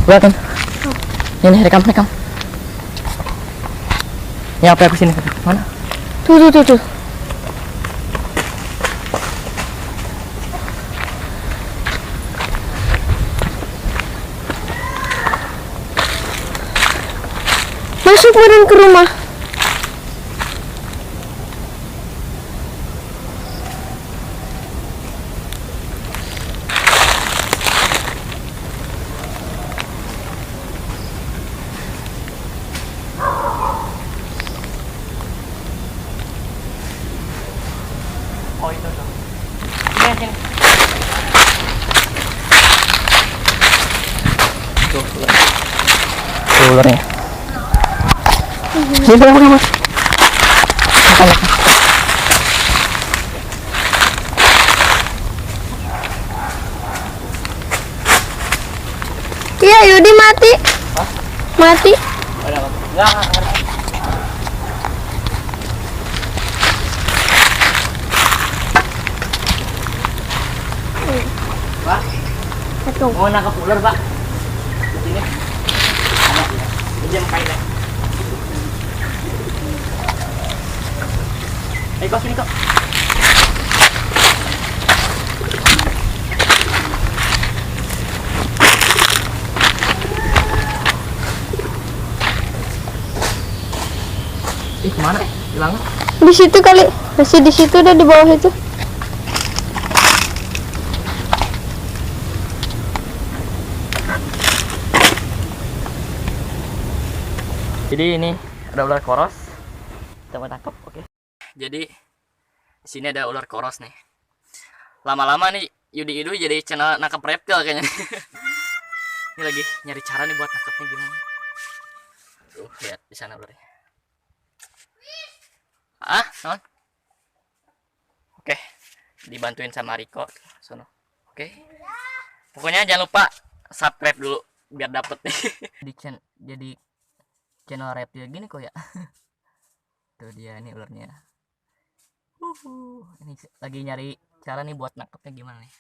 Kelihatan. Ini rekam. Ya apa aku sini? Mana? Tuh. Masuk meren ke rumah. Oh itu tuh. Sini. Tuh ularnya. Sini kamu. Iya, Yudi mati. Hah? Mati. Ada apa? Enggak. Pak, Satu. mau nangkap ular, Pak? Sini. Ada. Pinjam kainnya. Kok sini kok. Ih, kemana? Hilang? Di situ kali. Masih di situ dah, di bawah itu. Jadi ini ada ular koros. Kita mau tangkap, oke. Jadi di sini ada ular koros nih. Lama-lama nih Yudi Idu jadi channel nangkap reptil kayaknya. Ini lagi nyari cara nih buat nangkapnya gimana. Tuh, lihat di sana ularnya. Non? Oke, dibantuin sama Riko sono. Oke. Pokoknya jangan lupa subscribe dulu biar dapet nih. Jadi channel reptil gini kok ya. Tuh dia nih ularnya. Ini lagi nyari cara nih buat nangkepnya gimana nih.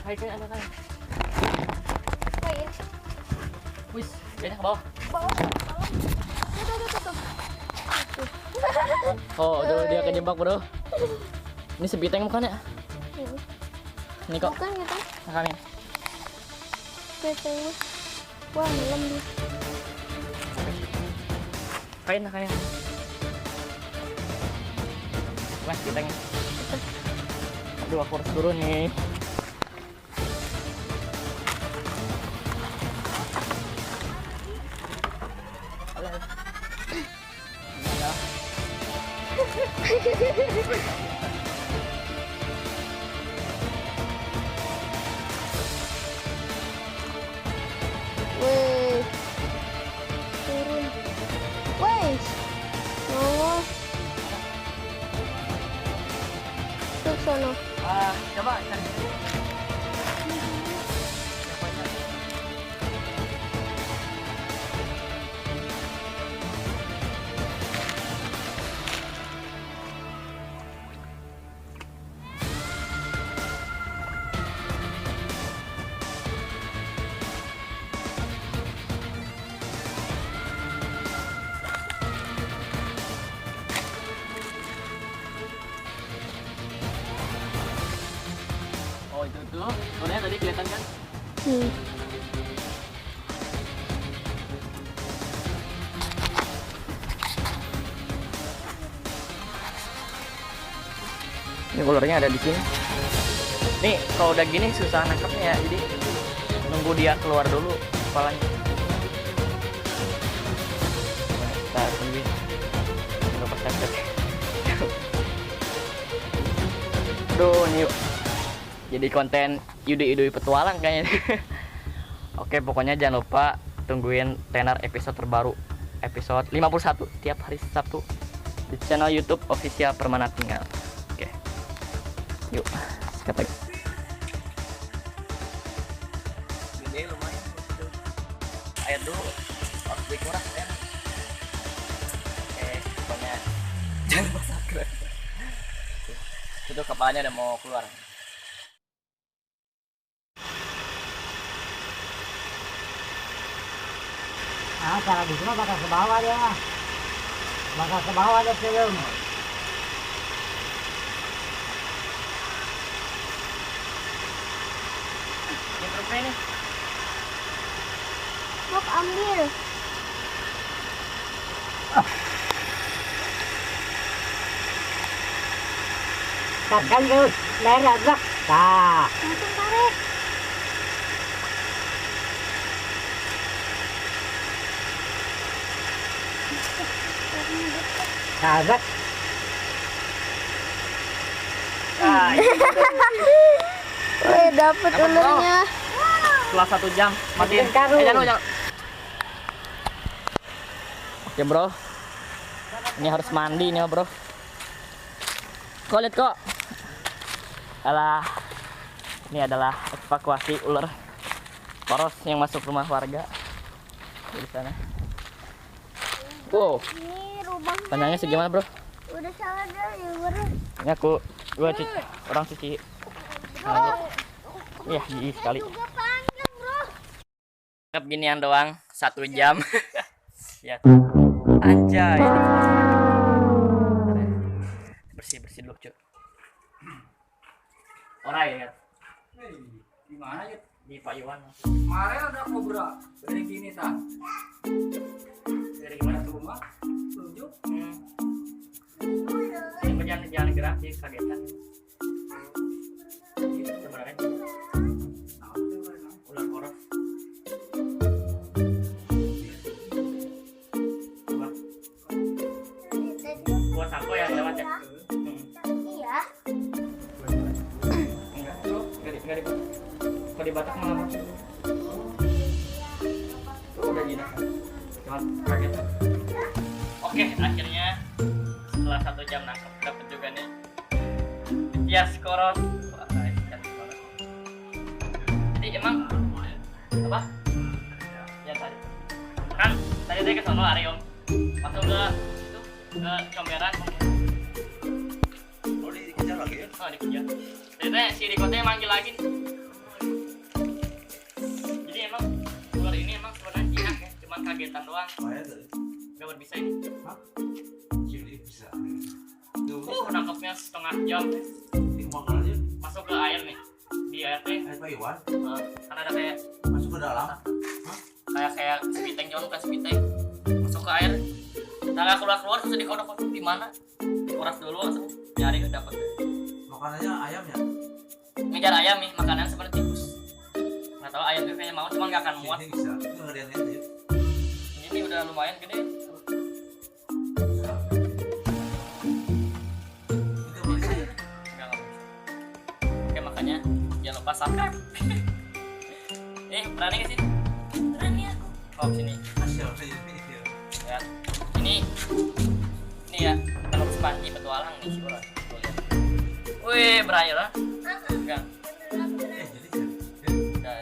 Hai kayak anak kan. Wis, kayaknya ke bawah. Oh, aduh dia kejebak, bro. Ini sebiteng bukan ya? Ini kok. Bukan gitu. Makannya. Beteng. Wah, ngelam dia. Kain makannya. Mas bitengnya. Aduh, aku harus turun nih. Wih. Turun. Wih. Nongol. Tuh sono. Coba cari. Oh itu tuh, soalnya tadi kelihatan kan? Ini ularnya ada di sini. Nih kalau udah gini susah nangkapnya ya, jadi nunggu dia keluar dulu kepalanya. Kita tungguin. Berapa sakit? Aduh, ini yuk. Jadi konten Yudi petualang kayaknya. Oke, pokoknya jangan lupa tungguin tenar episode terbaru, episode 51 tiap hari Sabtu di channel YouTube official Permana Tinggal. Oke, yuk sikat lagi. Gede lumayan air dulu, harus dikuras ya. Oke, pokoknya jangan masak. Itu kepalanya udah mau keluar. Cara di sini bakal ke bawah dia. Bakal ke bawah dia film. Ini berapa ini? Mau ambil. Tekan terus, merah zak. Nah, Langsung tarik. zak. Wih, dapet Dapet, ularnya. Setelah 1 jam matiin. Matiin karung. Jangan. Oke bro, ini harus mandi nih bro. Kok lihat kok. Alah, ini adalah evakuasi ular koros yang masuk rumah warga di sana. Wow, Ini rumahnya. panjangnya segimana bro? Udah salah dari bro. Ini gua orang cuci. Iya, gigi sekali. Juga panjang bro. Cakep ginian doang 1 jam. Ya. Anjay. Bersih dulu, Cuk. Alright ya. Di mana ya? Di Pak Iwan. Kemarin ada kobra dari gini tak? Dari gimana tuh? Rumah tunjuk. Ini jangan gerak sih, kagetan. Sebenarnya ular koros. Coba. Buat aku yang lewat ya. Iya. Enggak di kalau di Batak malah masuk. Udah jinak. Cuman kaget. Oke, akhirnya setelah 1 jam nangkep dapet juga nih Tias koros. Wah, Tias koros. Jadi emang apa? Ya tadi. Kan tadi saya ke sono lari om. Masuk ke itu ke comberan. Oh dikejar lagi ya? Oh dikejar. Jadi si Riko teh manggil lagi. Jadi emang ular ini emang sebenarnya jinak ya, cuman kagetan doang. Saya tadi. Gak berbisa ini. Hah? Jadi bisa. Nangkepnya setengah jam Di makan aja. masuk ke air nih. Di air teh Air Pak Iwan kan ada kayak masuk ke dalam. kayak sepiteng, cuman bukan sepiteng. Masuk ke air. Nah, keluar terus dikodok di mana? Dikuras dulu langsung nyari dapat. Makanannya ayamnya. Ngejar ayam nih, makanan seperti tikus. Nggak tahu ayam itu kayaknya mau, cuman nggak akan muat. Ini bisa. Itu ngeliat aja. Ini udah lumayan gede. Bisa. Itu bisa ya. Nggak bisa. Oke, makanya jangan lupa subscribe. Berani ke sini? Berani aku. Oh, sini. Hasil ini. Ya. Ini ya, kalau Panji petualang nih sih orang. Tuh, lihat. Wih, berair lah. Enggak. Jadi Udah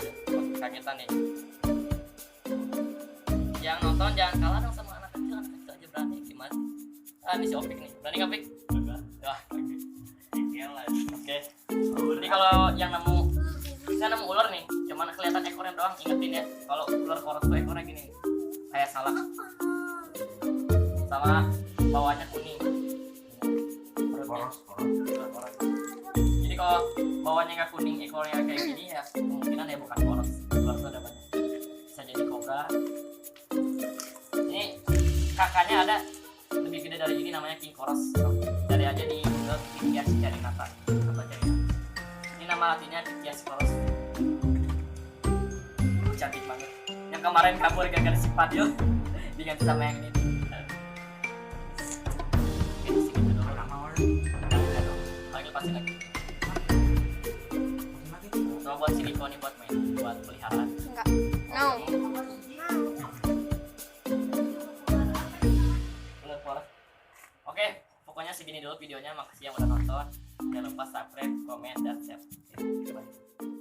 kagetan nih. Yang nonton jangan kalah dong sama anak kecil aja berani gimana? Ini si Opik nih, berani nggak Pik? Wah, oke. Jadi kalau yang nemu ular nih, cuman kelihatan ekornya doang, ingetin ya. Kalau ular koros tuh ekornya gini, kayak salak, sama bawahnya kuning. Koros. Ular koros. Jadi kalau bawahnya nggak kuning, ekornya kayak gini ya, kemungkinan ya bukan koros. Ular itu ada banyak. Bisa jadi kobra. Ini kakaknya ada lebih gede dari ini, namanya king koros. Cari aja di Google Tias Carinata atau Carinata. Ini nama latinnya Tias koros. Cantik banget. Yang kemarin kabur gara-gara si Padil diganti sama yang ini. Oke, segitu dulu. Panggil pasti lagi. Coba buat silikon nih buat main, buat peliharaan. Enggak. Mau. Ular koros. Oke, pokoknya segini dulu videonya. Makasih yang udah nonton. Jangan lupa subscribe, komen, dan share. Oke, bye.